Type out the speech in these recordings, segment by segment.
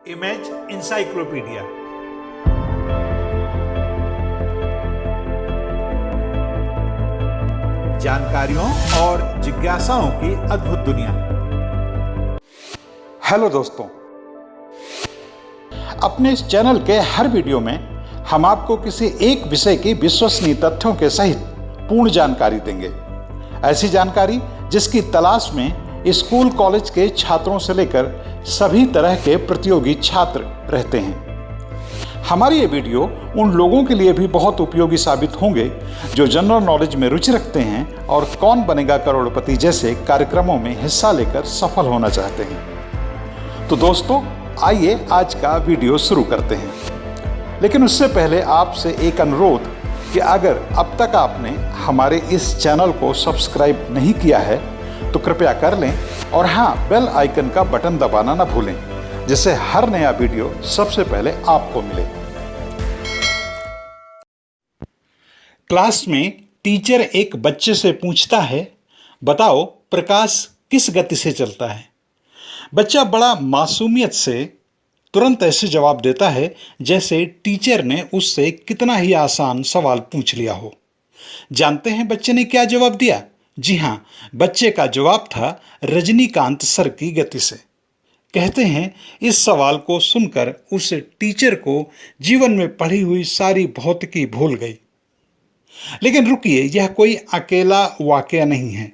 Image encyclopedia. जानकारियों और जिज्ञासाओं की अद्भुत दुनिया। हेलो दोस्तों, अपने इस चैनल के हर वीडियो में हम आपको किसी एक विषय की विश्वसनीय तथ्यों के सहित पूर्ण जानकारी देंगे। ऐसी जानकारी जिसकी तलाश में स्कूल कॉलेज के छात्रों से लेकर सभी तरह के प्रतियोगी छात्र रहते हैं। हमारी ये वीडियो उन लोगों के लिए भी बहुत उपयोगी साबित होंगे जो जनरल नॉलेज में रुचि रखते हैं और कौन बनेगा करोड़पति जैसे कार्यक्रमों में हिस्सा लेकर सफल होना चाहते हैं। तो दोस्तों, आइए आज का वीडियो शुरू करते हैं। लेकिन उससे पहले आपसे एक अनुरोध कि अगर अब तक आपने हमारे इस चैनल को सब्सक्राइब नहीं किया है तो कृपया कर लें और हाँ, बेल आइकन का बटन दबाना ना भूलें, जिससे हर नया वीडियो सबसे पहले आपको मिले। क्लास में टीचर एक बच्चे से पूछता है, बताओ प्रकाश किस गति से चलता है। बच्चा बड़ा मासूमियत से तुरंत ऐसे जवाब देता है जैसे टीचर ने उससे कितना ही आसान सवाल पूछ लिया हो। जानते हैं बच्चे ने क्या जवाब दिया? जी हाँ, बच्चे का जवाब था रजनीकांत सर की गति से। कहते हैं इस सवाल को सुनकर उस टीचर को जीवन में पढ़ी हुई सारी भौतिकी भूल गई। लेकिन रुकिए, यह कोई अकेला वाकया नहीं है।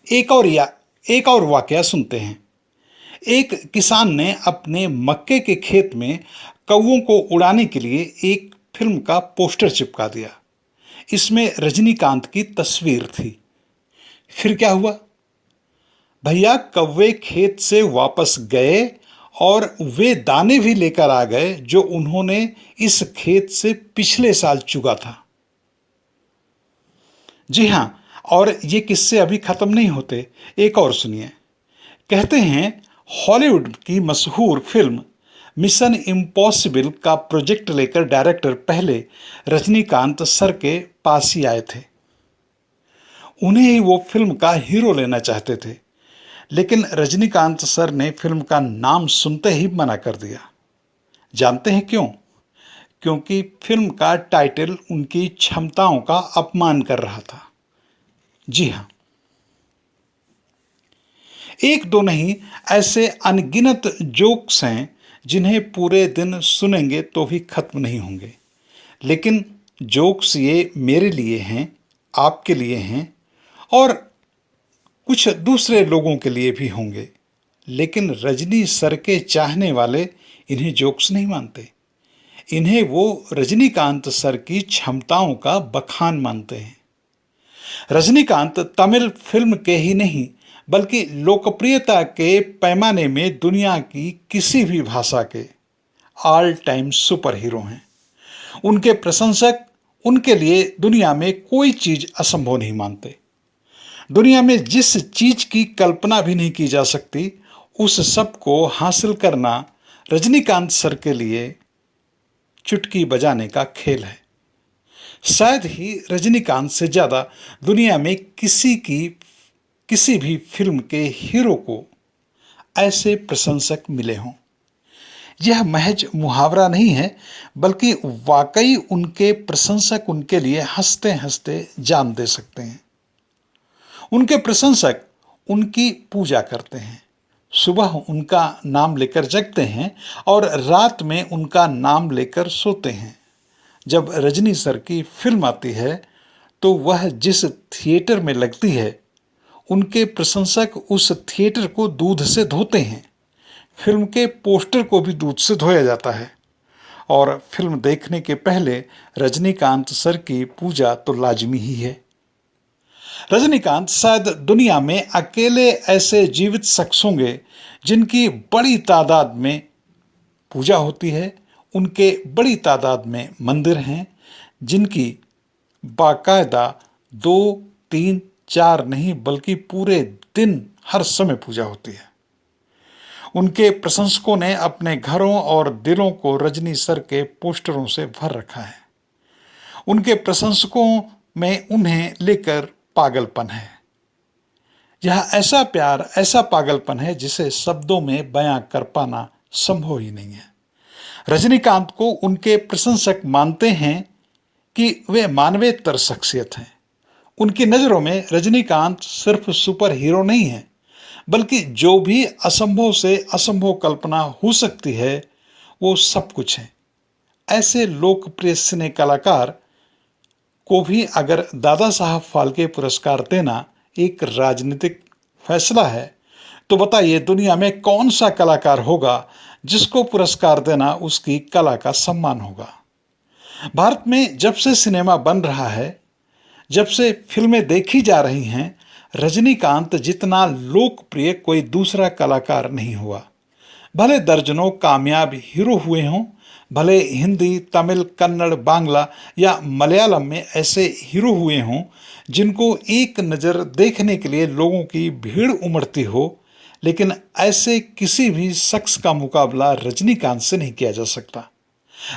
एक और वाकया सुनते हैं। एक किसान ने अपने मक्के के खेत में कौवों को उड़ाने के लिए एक फिल्म का पोस्टर चिपका दिया। इसमें रजनीकांत की तस्वीर थी। फिर क्या हुआ? भैया, कौवे खेत से वापस गए और वे दाने भी लेकर आ गए जो उन्होंने इस खेत से पिछले साल चुगा था। जी हां, और ये किस्से अभी खत्म नहीं होते। एक और सुनिए। कहते हैं हॉलीवुड की मशहूर फिल्म मिशन इम्पॉसिबल का प्रोजेक्ट लेकर डायरेक्टर पहले रजनीकांत सर के पास ही आए थे। उन्हें ही वो फिल्म का हीरो लेना चाहते थे, लेकिन रजनीकांत सर ने फिल्म का नाम सुनते ही मना कर दिया। जानते हैं क्यों? क्योंकि फिल्म का टाइटल उनकी क्षमताओं का अपमान कर रहा था। जी हाँ, एक दो नहीं, ऐसे अनगिनत जोक्स हैं जिन्हें पूरे दिन सुनेंगे तो भी खत्म नहीं होंगे। लेकिन जोक्स ये मेरे लिए हैं, आपके लिए हैं और कुछ दूसरे लोगों के लिए भी होंगे। लेकिन रजनी सर के चाहने वाले इन्हें जोक्स नहीं मानते। इन्हें वो रजनीकांत सर की क्षमताओं का बखान मानते हैं। रजनीकांत तमिल फिल्म के ही नहीं बल्कि लोकप्रियता के पैमाने में दुनिया की किसी भी भाषा के ऑल टाइम सुपर हीरो हैं। उनके प्रशंसक उनके लिए दुनिया में कोई चीज असंभव नहीं मानते। दुनिया में जिस चीज की कल्पना भी नहीं की जा सकती, उस सब को हासिल करना रजनीकांत सर के लिए चुटकी बजाने का खेल है। शायद ही रजनीकांत से ज्यादा दुनिया में किसी भी फिल्म के हीरो को ऐसे प्रशंसक मिले हों। यह महज मुहावरा नहीं है, बल्कि वाकई उनके प्रशंसक उनके लिए हंसते हंसते जान दे सकते हैं। उनके प्रशंसक उनकी पूजा करते हैं। सुबह उनका नाम लेकर जगते हैं और रात में उनका नाम लेकर सोते हैं। जब रजनी सर की फिल्म आती है तो वह जिस थिएटर में लगती है, उनके प्रशंसक उस थिएटर को दूध से धोते हैं। फिल्म के पोस्टर को भी दूध से धोया जाता है। और फिल्म देखने के पहले रजनीकांत सर की पूजा तो लाजमी ही है। रजनीकांत शायद दुनिया में अकेले ऐसे जीवित शख्स होंगे जिनकी बड़ी तादाद में पूजा होती है। उनके बड़ी तादाद में मंदिर हैं जिनकी बाकायदा 2, 3, 4 नहीं बल्कि पूरे दिन हर समय पूजा होती है। उनके प्रशंसकों ने अपने घरों और दिलों को रजनी सर के पोस्टरों से भर रखा है। उनके प्रशंसकों में उन्हें लेकर पागलपन है। यह ऐसा प्यार, ऐसा पागलपन है जिसे शब्दों में बयां कर पाना संभव ही नहीं है। रजनीकांत को उनके प्रशंसक मानते हैं कि वे मानवेतर शख्सियत हैं। उनकी नज़रों में रजनीकांत सिर्फ सुपर हीरो नहीं है, बल्कि जो भी असंभव से असंभव कल्पना हो सकती है वो सब कुछ है। ऐसे लोकप्रिय सिने कलाकार को भी अगर दादा साहब फाल्के पुरस्कार देना एक राजनीतिक फैसला है, तो बताइए दुनिया में कौन सा कलाकार होगा जिसको पुरस्कार देना उसकी कला का सम्मान होगा। भारत में जब से सिनेमा बन रहा है, जब से फिल्में देखी जा रही हैं, रजनीकांत जितना लोकप्रिय कोई दूसरा कलाकार नहीं हुआ। भले दर्जनों कामयाब हीरो हुए हों, भले हिंदी, तमिल, कन्नड़, बांग्ला या मलयालम में ऐसे हीरो हुए हों जिनको एक नज़र देखने के लिए लोगों की भीड़ उमड़ती हो, लेकिन ऐसे किसी भी शख्स का मुकाबला रजनीकांत से नहीं किया जा सकता।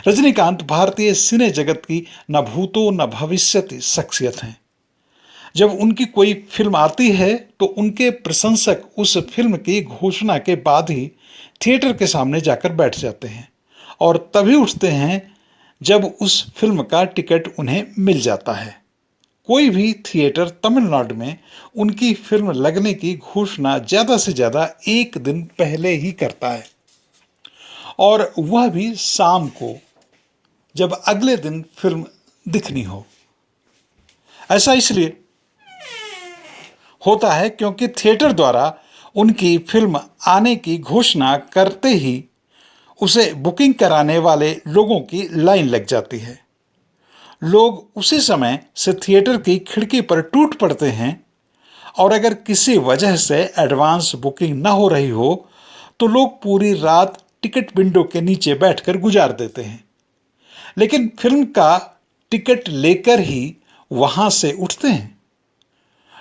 रजनीकांत भारतीय सिने जगत की न भूतो न भविष्यति शख्सियत हैं। जब उनकी कोई फिल्म आती है तो उनके प्रशंसक उस फिल्म की घोषणा के बाद ही थिएटर के सामने जाकर बैठ जाते हैं और तभी उठते हैं जब उस फिल्म का टिकट उन्हें मिल जाता है। कोई भी थिएटर तमिलनाडु में उनकी फिल्म लगने की घोषणा ज़्यादा से ज़्यादा एक दिन पहले ही करता है, और वह भी शाम को, जब अगले दिन फिल्म दिखनी हो। ऐसा इसलिए होता है क्योंकि थिएटर द्वारा उनकी फिल्म आने की घोषणा करते ही उसे बुकिंग कराने वाले लोगों की लाइन लग जाती है। लोग उसी समय से थिएटर की खिड़की पर टूट पड़ते हैं, और अगर किसी वजह से एडवांस बुकिंग न हो रही हो तो लोग पूरी रात टिकट विंडो के नीचे बैठकर गुजार देते हैं, लेकिन फिल्म का टिकट लेकर ही वहां से उठते हैं।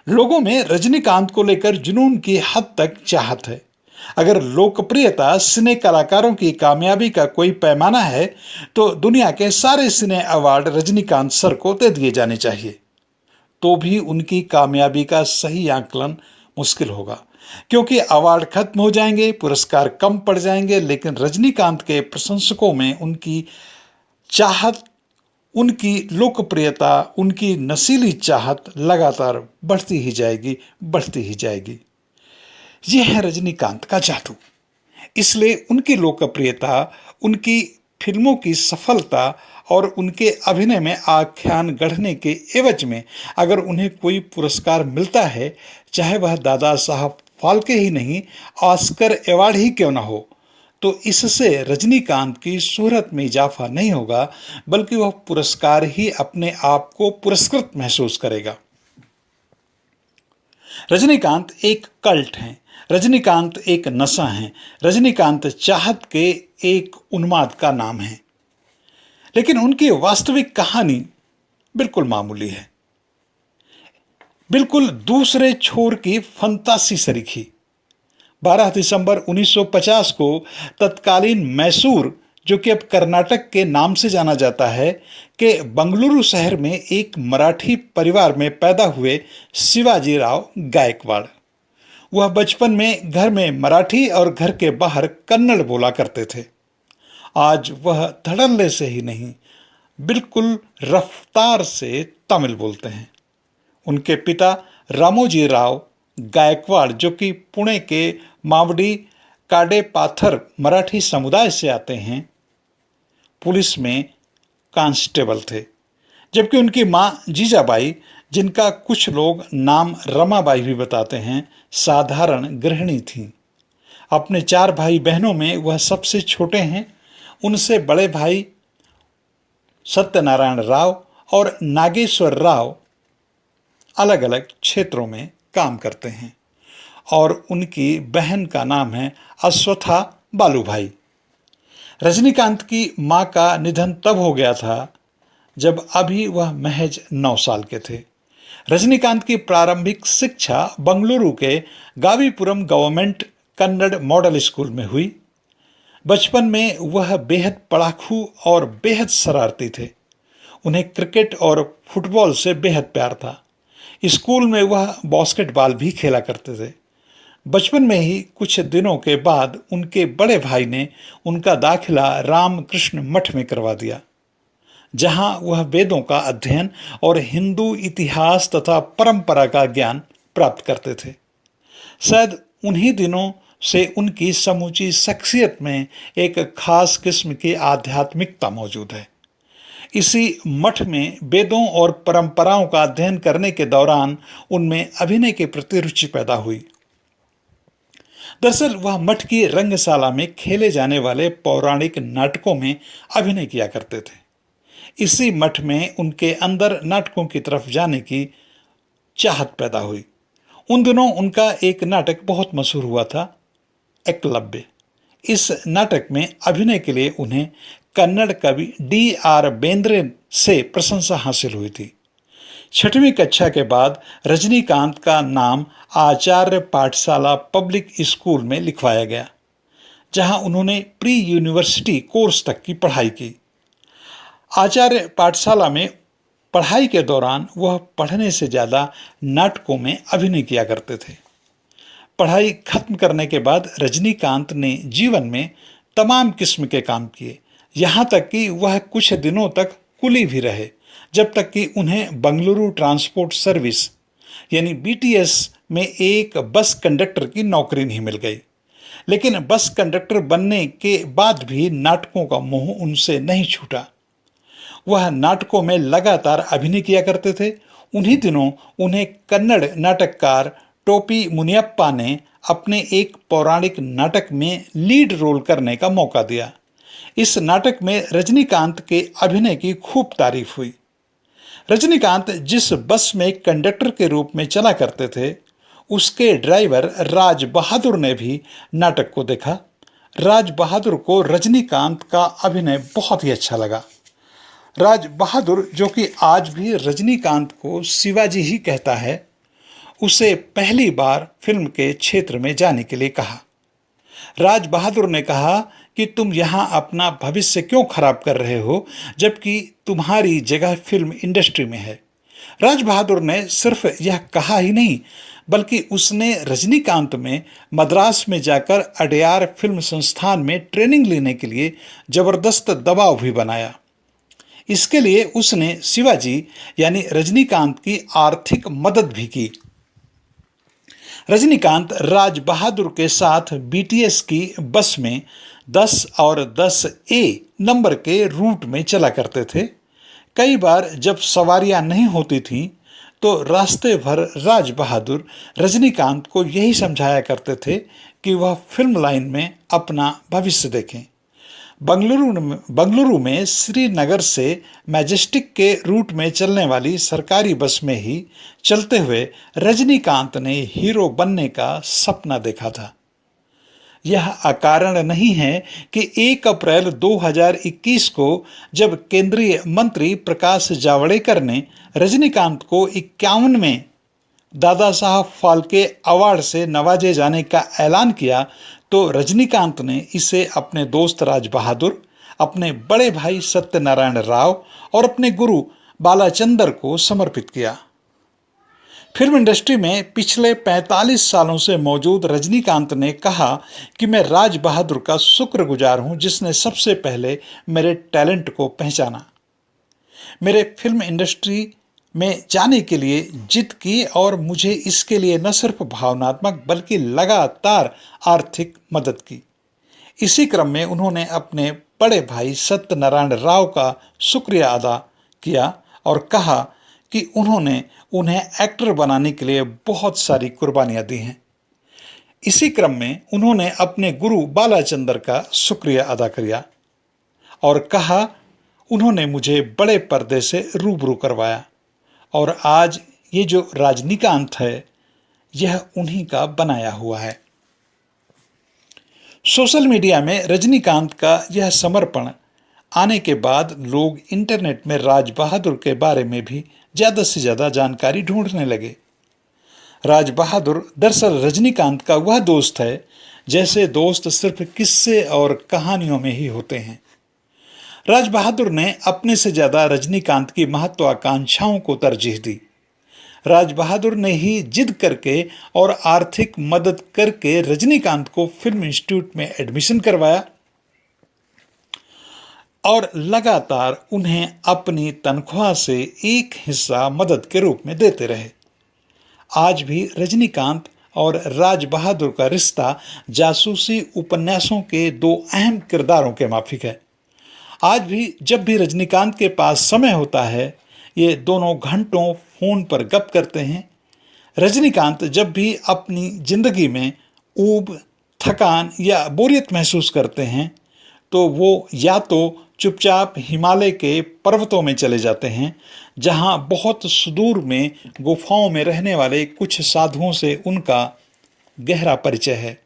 लोगों में रजनीकांत को लेकर जुनून की हद तक चाहत है। अगर लोकप्रियता सिने कलाकारों की कामयाबी का कोई पैमाना है तो दुनिया के सारे सिने अवार्ड रजनीकांत सर को दे दिए जाने चाहिए। तो भी उनकी कामयाबी का सही आकलन मुश्किल होगा, क्योंकि अवार्ड खत्म हो जाएंगे, पुरस्कार कम पड़ जाएंगे, लेकिन रजनीकांत के प्रशंसकों में उनकी चाहत, उनकी लोकप्रियता, उनकी नशीली चाहत लगातार बढ़ती ही जाएगी, बढ़ती ही जाएगी। यह है रजनीकांत का जादू। इसलिए उनकी लोकप्रियता, उनकी फिल्मों की सफलता और उनके अभिनय में आख्यान गढ़ने के एवज में अगर उन्हें कोई पुरस्कार मिलता है, चाहे वह दादा साहब फाल्के ही नहीं, ऑस्कर अवार्ड ही क्यों ना हो, तो इससे रजनीकांत की शोहरत में इजाफा नहीं होगा, बल्कि वह पुरस्कार ही अपने आप को पुरस्कृत महसूस करेगा। रजनीकांत एक कल्ट हैं, रजनीकांत एक नशा है, रजनीकांत चाहत के एक उन्माद का नाम है। लेकिन उनकी वास्तविक कहानी बिल्कुल मामूली है, बिल्कुल दूसरे छोर की फंतासी सरीखी। 12 दिसंबर 1950 को तत्कालीन मैसूर, जो कि अब कर्नाटक के नाम से जाना जाता है, के बंगलुरु शहर में एक मराठी परिवार में पैदा हुए शिवाजीराव गायकवाड़। वह बचपन में घर में मराठी और घर के बाहर कन्नड़ बोला करते थे। आज वह धड़ल्ले से ही नहीं, बिल्कुल रफ्तार से तमिल बोलते हैं। उनके पिता रामोजी राव गायकवाड़, जो कि पुणे के मावडी काडेपाथर मराठी समुदाय से आते हैं, पुलिस में कांस्टेबल थे, जबकि उनकी मां जीजाबाई, जिनका कुछ लोग नाम रमाबाई भी बताते हैं, साधारण गृहिणी थीं। अपने 4 भाई बहनों में वह सबसे छोटे हैं। उनसे बड़े भाई सत्यनारायण राव और नागेश्वर राव अलग अलग क्षेत्रों में काम करते हैं, और उनकी बहन का नाम है अश्वथा बालूभाई। रजनीकांत की मां का निधन तब हो गया था जब अभी वह महज 9 साल के थे। रजनीकांत की प्रारंभिक शिक्षा बंगलुरु के गावीपुरम गवर्नमेंट कन्नड़ मॉडल स्कूल में हुई। बचपन में वह बेहद पढ़ाकू और बेहद शरारती थे। उन्हें क्रिकेट और फुटबॉल से बेहद प्यार था। स्कूल में वह बास्केटबॉल भी खेला करते थे। बचपन में ही कुछ दिनों के बाद उनके बड़े भाई ने उनका दाखिला रामकृष्ण मठ में करवा दिया, जहां वह वेदों का अध्ययन और हिंदू इतिहास तथा परंपरा का ज्ञान प्राप्त करते थे। शायद उन्हीं दिनों से उनकी समूची शख्सियत में एक खास किस्म की आध्यात्मिकता मौजूद है। इसी मठ में वेदों और परंपराओं का अध्ययन करने के दौरान उनमें अभिनय के प्रति रुचि पैदा हुई। दरअसल वह मठ की रंगशाला में खेले जाने वाले पौराणिक नाटकों में अभिनय किया करते थे। इसी मठ में उनके अंदर नाटकों की तरफ जाने की चाहत पैदा हुई। उन दिनों उनका एक नाटक बहुत मशहूर हुआ था, एकलव्य। इस नाटक में अभिनय के लिए उन्हें कन्नड़ कवि D.R. बेंद्रे से प्रशंसा हासिल हुई थी। 6वीं कक्षा के बाद रजनीकांत का नाम आचार्य पाठशाला पब्लिक स्कूल में लिखवाया गया, जहां उन्होंने प्री यूनिवर्सिटी कोर्स तक की पढ़ाई की। आचार्य पाठशाला में पढ़ाई के दौरान वह पढ़ने से ज़्यादा नाटकों में अभिनय किया करते थे। पढ़ाई खत्म करने के बाद रजनीकांत ने जीवन में तमाम किस्म के काम किए, यहाँ तक कि वह कुछ दिनों तक कुली भी रहे, जब तक कि उन्हें बंगलुरु ट्रांसपोर्ट सर्विस यानी BTS में एक बस कंडक्टर की नौकरी नहीं मिल गई। लेकिन बस कंडक्टर बनने के बाद भी नाटकों का मोह उनसे नहीं छूटा। वह नाटकों में लगातार अभिनय किया करते थे। उन्हीं दिनों उन्हें कन्नड़ नाटककार टोपी मुनियप्पा ने अपने एक पौराणिक नाटक में लीड रोल करने का मौका दिया। इस नाटक में रजनीकांत के अभिनय की खूब तारीफ हुई। रजनीकांत जिस बस में कंडक्टर के रूप में चला करते थे, उसके ड्राइवर राज बहादुर ने भी नाटक को देखा। राज बहादुर को रजनीकांत का अभिनय बहुत ही अच्छा लगा। राज बहादुर, जो कि आज भी रजनीकांत को शिवाजी ही कहता है, उसे पहली बार फिल्म के क्षेत्र में जाने के लिए कहा। राज बहादुर ने कहा कि तुम यहाँ अपना भविष्य क्यों खराब कर रहे हो, जबकि तुम्हारी जगह फिल्म इंडस्ट्री में है। राज बहादुर ने सिर्फ यह कहा ही नहीं, बल्कि उसने रजनीकांत में मद्रास में जाकर अडयार फिल्म संस्थान में ट्रेनिंग लेने के लिए जबरदस्त दबाव भी बनाया। इसके लिए उसने शिवाजी यानी रजनीकांत की आर्थिक मदद भी की। रजनीकांत राज बहादुर के साथ BTS की बस में 10 और 10A नंबर के रूट में चला करते थे। कई बार जब सवारियां नहीं होती थीं, तो रास्ते भर राज बहादुर रजनीकांत को यही समझाया करते थे कि वह फिल्म लाइन में अपना भविष्य देखें। बंगलुरु में श्रीनगर से मैजेस्टिक के रूट में चलने वाली सरकारी बस में ही चलते हुए रजनीकांत ने हीरो बनने का सपना देखा था। यह अकारण नहीं है कि 1 अप्रैल 2021 को जब केंद्रीय मंत्री प्रकाश जावड़ेकर ने रजनीकांत को 51 में दादा साहब फाल्के अवार्ड से नवाजे जाने का ऐलान किया, तो रजनीकांत ने इसे अपने दोस्त राज बहादुर, अपने बड़े भाई सत्यनारायण राव और अपने गुरु बालाचंदर को समर्पित किया। फिल्म इंडस्ट्री में पिछले 45 सालों से मौजूद रजनीकांत ने कहा कि मैं राज बहादुर का शुक्रगुजार हूं, जिसने सबसे पहले मेरे टैलेंट को पहचाना, मेरे फिल्म इंडस्ट्री में जाने के लिए जिद की और मुझे इसके लिए न सिर्फ भावनात्मक बल्कि लगातार आर्थिक मदद की। इसी क्रम में उन्होंने अपने बड़े भाई सत्यनारायण राव का शुक्रिया अदा किया और कहा कि उन्होंने उन्हें एक्टर बनाने के लिए बहुत सारी कुर्बानियां दी हैं। इसी क्रम में उन्होंने अपने गुरु बालाचंदर का शुक्रिया अदा किया और कहा उन्होंने मुझे बड़े पर्दे से रूबरू करवाया और आज ये जो रजनीकांत है, यह उन्हीं का बनाया हुआ है। सोशल मीडिया में रजनीकांत का यह समर्पण आने के बाद लोग इंटरनेट में राज बहादुर के बारे में भी ज़्यादा से ज़्यादा जानकारी ढूंढने लगे। राज बहादुर दरअसल रजनीकांत का वह दोस्त है जैसे दोस्त सिर्फ किस्से और कहानियों में ही होते हैं। राज बहादुर ने अपने से ज़्यादा रजनीकांत की महत्वाकांक्षाओं को तरजीह दी। राज बहादुर ने ही जिद करके और आर्थिक मदद करके रजनीकांत को फिल्म इंस्टीट्यूट में एडमिशन करवाया और लगातार उन्हें अपनी तनख्वाह से एक हिस्सा मदद के रूप में देते रहे। आज भी रजनीकांत और राज बहादुर का रिश्ता जासूसी उपन्यासों के दो अहम किरदारों के माफिक है। आज भी जब भी रजनीकांत के पास समय होता है, ये दोनों घंटों फोन पर गप करते हैं। रजनीकांत जब भी अपनी जिंदगी में ऊब, थकान या बोरियत महसूस करते हैं तो वो या तो चुपचाप हिमालय के पर्वतों में चले जाते हैं, जहां बहुत सुदूर में गुफाओं में रहने वाले कुछ साधुओं से उनका गहरा परिचय है।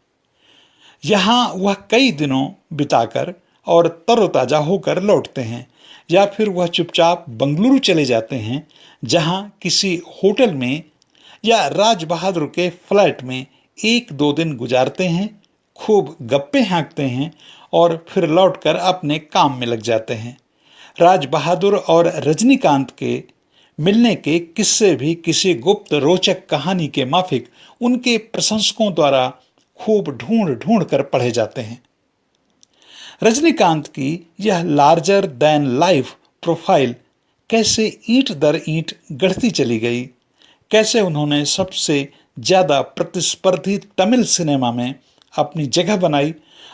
यहाँ वह कई दिनों बिताकर और तरोताजा होकर लौटते हैं, या फिर वह चुपचाप बंगलुरु चले जाते हैं, जहां किसी होटल में या राज बहादुर के फ्लैट में एक दो दिन गुजारते हैं, खूब गप्पे हाँकते हैं और फिर लौटकर अपने काम में लग जाते हैं। राज बहादुर और रजनीकांत के मिलने के किस्से भी किसी गुप्त रोचक कहानी के माफिक उनके प्रशंसकों द्वारा खूब ढूंढ ढूंढ कर पढ़े जाते हैं। रजनीकांत की यह लार्जर दैन लाइफ प्रोफाइल कैसे ईंट दर ईंट गढ़ती चली गई, कैसे उन्होंने सबसे ज़्यादा प्रतिस्पर्धी तमिल सिनेमा में अपनी जगह बनाई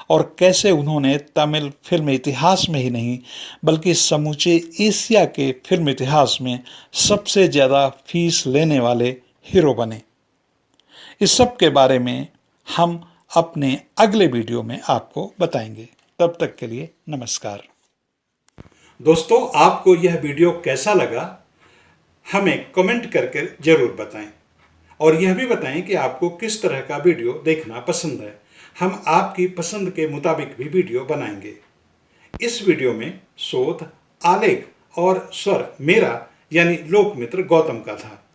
और कैसे उन्होंने तमिल फिल्म इतिहास में ही नहीं बल्कि समूचे एशिया के फिल्म इतिहास में सबसे ज़्यादा फीस लेने वाले हीरो बने। इस सब के बारे में हम अपने अगले वीडियो में आपको बताएंगे। तब तक के लिए नमस्कार। दोस्तों, आपको यह वीडियो कैसा लगा हमें कमेंट करके जरूर बताएं और यह भी बताएं कि आपको किस तरह का वीडियो देखना पसंद है। हम आपकी पसंद के मुताबिक भी वीडियो बनाएंगे। इस वीडियो में शोध, आलेख और स्वर मेरा यानी लोकमित्र गौतम का था।